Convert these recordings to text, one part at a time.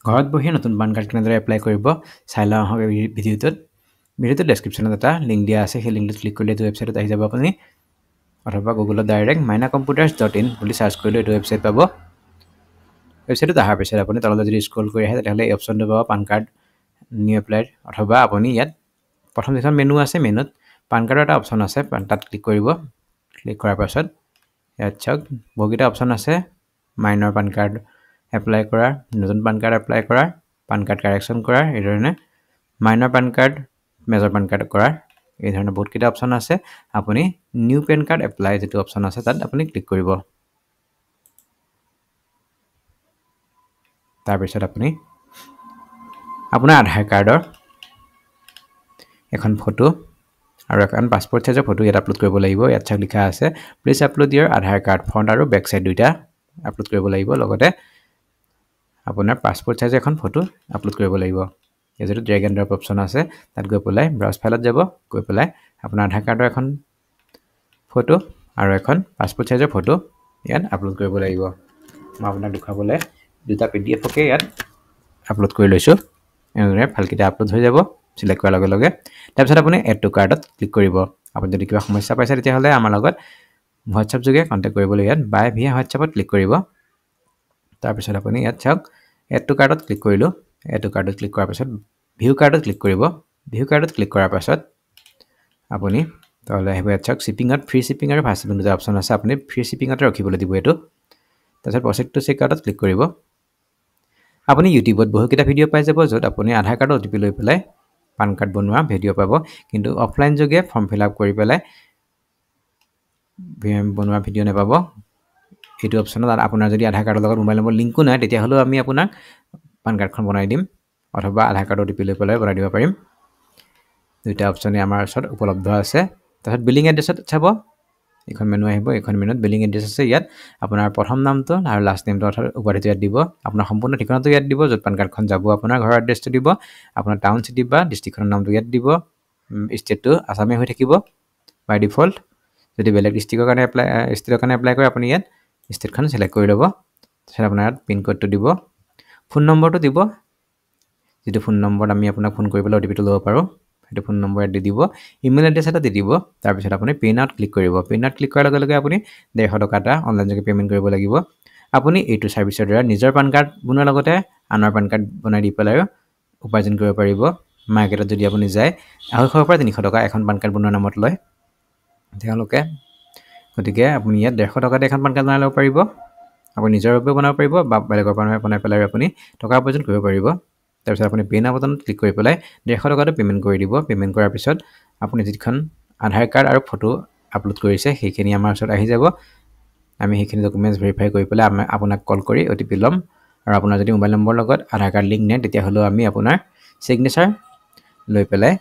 ঘৰত বহি নতুন পান কাৰ্ড কেনেদৰে এপ্লাই কৰিব চাই লওঁ আহক ভিডিঅ'টোত ডেছক্ৰিপশ্যনত এটা লিংক দিয়া আছে সেই লিংকটোত ক্লিক কৰিলে এইটো ৱেবছাইটত আহি যাব আপুনি অথবা গুগলত ডাইৰেক্ট mynacomputers.in বুলি সাৰ্চ কৰিলে এইটো ৱেবছাইট পাব ৱেবছাইটত অহাৰ পিছত আপুনি তললৈ যদি স্ক্ৰল কৰি আহে তেতিয়াহ'লে এই অপশ্যনটো পাব পান কাৰ্ড নিউ এপ্লাইড অথবা আপুনি ইয়াত প্ৰথম যিখন মেনু আছে মেনুত পান কাৰ্ডৰ এটা অপশ্যন আছে তাত ক্লিক কৰিব ক্লিক কৰাৰ পাছত ইয়াত চাওক বহুকেইটা অপশ্যন আছে মাইনৰ পান কাৰ্ড এপ্লাই কৰাৰ নতুন পান কাৰ্ড এপ্লাই কৰাৰ পান কাৰ্ড কাৰেকশ্যন কৰাৰ এই ধৰণে minor PAN card major PAN card কৰাৰ এই ধৰণে বহুত কেইটা অপশ্যন আছে আপুনি নিউ পেন কাৰ্ড এপ্লাই যেটো অপশ্যন আছে তাত আপুনি ক্লিক কৰিব তাৰ পিছত আপুনি আপোনাৰ আধাৰ কাৰ্ডৰ এখন ফটো আৰু এখন পাছপোৰ্ট সাইজৰ ফটো ইয়াত আপলোড কৰিব লাগিব ইয়াত চাওক লিখা আছে please upload your Aadhaar card front আৰু বেক সাইড দুইটা আপলোড কৰিব লাগিব লগতে আপোনাৰ পাছপোৰ্ট সাইজৰ এখন ফটো আপলোড কৰিব লাগিব এই যেটো ড্ৰেগ এণ্ড ড্ৰপ অপশ্যন আছে তাত গৈ পেলাই ব্ৰাউজ ফাইলত যাব গৈ পেলাই আপোনাৰ আধাৰ কাৰ্ডৰ এখন ফটো আৰু এখন পাছপোৰ্ট সাইজৰ ফটো ইয়াত আপলোড কৰিব লাগিব মই আপোনাক দেখাবলৈ দুটা PDF কে ইয়াত আপলোড কৰি লৈছো এনেদৰে ফাইলকেইটা আপলোড হৈ যাব সিলেক্ট কৰাৰ লগে লগে তাৰপিছত আপুনি এড টু কাৰ্ডত ক্লিক কৰিব আপুনি যদি কিবা সমস্যা পাইছে তেতিয়াহ'লে আমাৰ লগত WhatsApp যোগে কন্টাক্ট কৰিবলৈ ইয়াত বাই ভিয়া WhatsAppত ক্লিক কৰিব তাৰপিছত আপুনি ইয়াত চাওক এড টু কাৰ্ডত ক্লিক কৰিলো এড টু কাৰ্ডত ক্লিক কৰাৰ পিছত ভিউ কাৰ্ডত ক্লিক কৰিব ভিউ কাৰ্ডত ক্লিক কৰাৰ পাছত আপুনি তলে আহিব ইয়াত চাওক শিপিংত ফ্ৰী শিপিং আৰু ফাষ্ট শিপিং দুটা অপশ্যন আছে আপুনি ফ্ৰী শিপিংতে ৰাখিবলৈ দিব এটো তাৰপিছত প্ৰসেক্ট টু চেক কাৰ্ডত ক্লিক কৰিব আপুনি ইউটিউবত বহুকেইটা ভিডিঅ' পাই যাব য'ত আপুনি আধাৰ কাৰ্ড OTP লৈ পেলাই পান কাৰ্ড বনোৱা ভিডিঅ' পাব কিন্তু অফলাইন যোগে ফৰ্ম ফিল আপ কৰি পেলাই বনোৱা ভিডিঅ' নেপাব এইটো অপশ্যনত আপোনাৰ যদি আধাৰ কাৰ্ডৰ লগত মোবাইল নম্বৰ লিংকো নাই তেতিয়াহ'লেও আমি আপোনাক পান কাৰ্ডখন বনাই দিম অথবা আধাৰ কাৰ্ড OTP লৈ পেলাই বনাই দিব পাৰিম দুটা অপশ্যনে আমাৰ ওচৰত উপলব্ধ আছে তাৰপিছত বিলিং এড্ৰেছত চাব এখন মেনু আহিব এখন মেনুত বিলিং এড্ৰেছ আছে ইয়াত আপোনাৰ প্ৰথম নামটো আৰু লাষ্ট নেমটো উপাধিটো ইয়াত দিব আপোনাৰ সম্পূৰ্ণ ঠিকনাটো ইয়াত দিব য'ত পান কাৰ্ডখন যাব আপোনাৰ ঘৰৰ এড্ৰেছটো দিব আপোনাৰ টাউন চিটি বা ডিস্ট্ৰিক্টৰ নামটো ইয়াত দিব ষ্টেটটো আসামে হৈ থাকিব বাই ডিফল্ট যদি বেলেগ ডিস্ট্ৰিক্টৰ কাৰণে এপ্লাই কৰে আপুনি ইয়াত ষ্টেটখন সিলেক্ট কৰি ল'ব তাৰপিছত আপোনাৰ পিন কোডটো দিব ফোন নম্বৰটো দিব যেটো ফোন নম্বৰত আমি আপোনাক ফোন কৰিবলৈ OTPটো ল'ব পাৰো সেইটো ফোন নম্বৰ দি দিব ইমেইল এড্ৰেছ এটা দি দিব তাৰ পিছত আপুনি পে নাউত ক্লিক কৰিব পে নাউত ক্লিক কৰাৰ লগে লগে আপুনি 150 টকা এটা অনলাইন যোগে পেমেন্ট কৰিব লাগিব আপুনি এইটো সাৰ্ভিসৰ দ্বাৰা নিজৰ পান কাৰ্ড বনোৱাৰ লগতে আনৰ পান কাৰ্ড বনাই দি পেলাই উপাৰ্জন কৰিব পাৰিব মাৰ্কেটত যদি আপুনি যায় 200 পৰা 300 টকা এখন পান কাৰ্ড বনোৱাৰ নামত লয় তেওঁলোকে গতিকে আপুনি ইয়াত 150 টকাতে এখন পান কাৰ্ড বনাই ল'ব পাৰিব আপুনি নিজৰ বাবে বনাব পাৰিব বা বেলেগৰ পৰা বনাই পেলাই আপুনি টকা উপাৰ্জন কৰিব পাৰিব তাৰপিছত আপুনি পে নাও বটনত ক্লিক কৰি পেলাই 150 টকাটো পেমেন্ট কৰি দিব পেমেন্ট কৰাৰ পিছত আপুনি যিখন আধাৰ কাৰ্ড আৰু ফটো আপলোড কৰিছে সেইখিনি আমাৰ ওচৰত আহি যাব আমি সেইখিনি ডকুমেন্টস ভেৰিফাই কৰি পেলাই আপোনাক কল কৰি OTP লম আৰু আপোনাৰ যদি মোবাইল নম্বৰ লগত আধাৰ কাৰ্ড লিংক নাই তেতিয়াহ'লে আমি আপোনাৰ সিগনেচাৰ লৈ পেলাই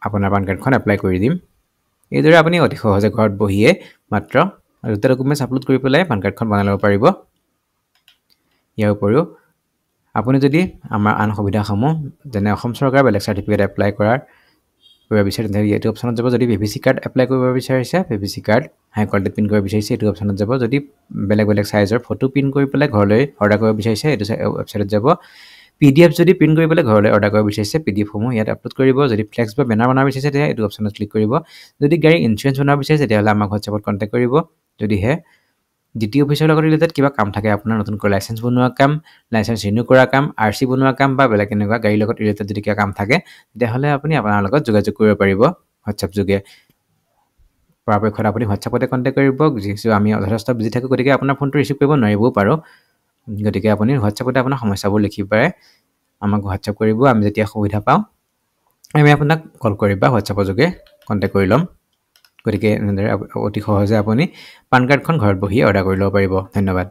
আপোনাৰ পান কাৰ্ডখন এপ্লাই কৰি দিম এইদৰে আপুনি অতি সহজে ঘৰত বহিয়ে মাত্ৰ দুটা ডকুমেন্টস আপলোড কৰি পেলাই পান কাৰ্ডখন বনাই ল'ব পাৰিব ইয়াৰ উপৰিও আপুনি যদি আমাৰ আন সুবিধাসমূহ যেনে অসম চৰকাৰ বেলেগ সাৰ্টিফিকেট এপ্লাই কৰাৰ কৰিব বিচাৰে তেন্তে এইটো অপশ্যনত যাব যদি VVC কাৰ্ড এপ্লাই কৰিব বিচাৰিছে VVC কাৰ্ড হাই কোৱালিটি প্ৰিন্ট কৰিব বিচাৰিছে এইটো অপশ্যনত যাব যদি বেলেগ বেলেগ সাইজৰ ফটো প্ৰিন্ট কৰি পেলাই ঘৰলৈ অৰ্ডাৰ কৰিব বিচাৰিছে এইটো ৱেবছাইটত যাব PDF যদি প্ৰিন্ট কৰি পেলাই ঘৰলৈ অৰ্ডাৰ কৰিব বিচাৰিছে PDF সমূহ ইয়াত আপলোড কৰিব যদি ফ্লেক্স বা বেনাৰ বনাব বিচাৰিছে তেতিয়া এইটো অপশ্যনত ক্লিক কৰিব যদি গাড়ী ইনস্যুৰেন্স বনাব বিচাৰিছে তেতিয়াহ'লে আমাক WhatsAppত কন্টাক্ট কৰিব যদি হে DTO অফিচৰ লগত ৰিলেটেড কিবা কাম থাকে আপোনাৰ নতুন লাইসেন্স বনোৱা কাম লাইসেন্স ৰিনিউ কৰা কাম RC বনোৱা কাম বা বেলেগ এনেকুৱা গাড়ীৰ লগত ৰিলেটেড যদি কিবা কাম থাকে তেতিয়াহ'লে আপুনি আপোনাৰ লগত যোগাযোগ কৰিব পাৰিব WhatsApp যোগে পৰাপক্ষত আপুনি WhatsAppতে কন্টাক্ট কৰিব যিহেতু আমি যথেষ্ট বিজি থাকো গতিকে আপোনাৰ ফোনটো ৰিচিভ কৰিব নোৱাৰিবও পাৰো গতিকে আপুনি WhatsAppতে আপোনাৰ সমস্যাবোৰ লিখি পাৰে আমাক WhatsApp কৰিব আমি যেতিয়া সুবিধা পাওঁ আমি আপোনাক কল কৰিম বা WhatsApp যোগে কন্টাক্ট কৰি লম গতিকে অতি সহজে আপুনি পান কাৰ্ডখন ঘৰত বহি অৰ্ডাৰ কৰি ল'ব পাৰিব ধন্যবাদ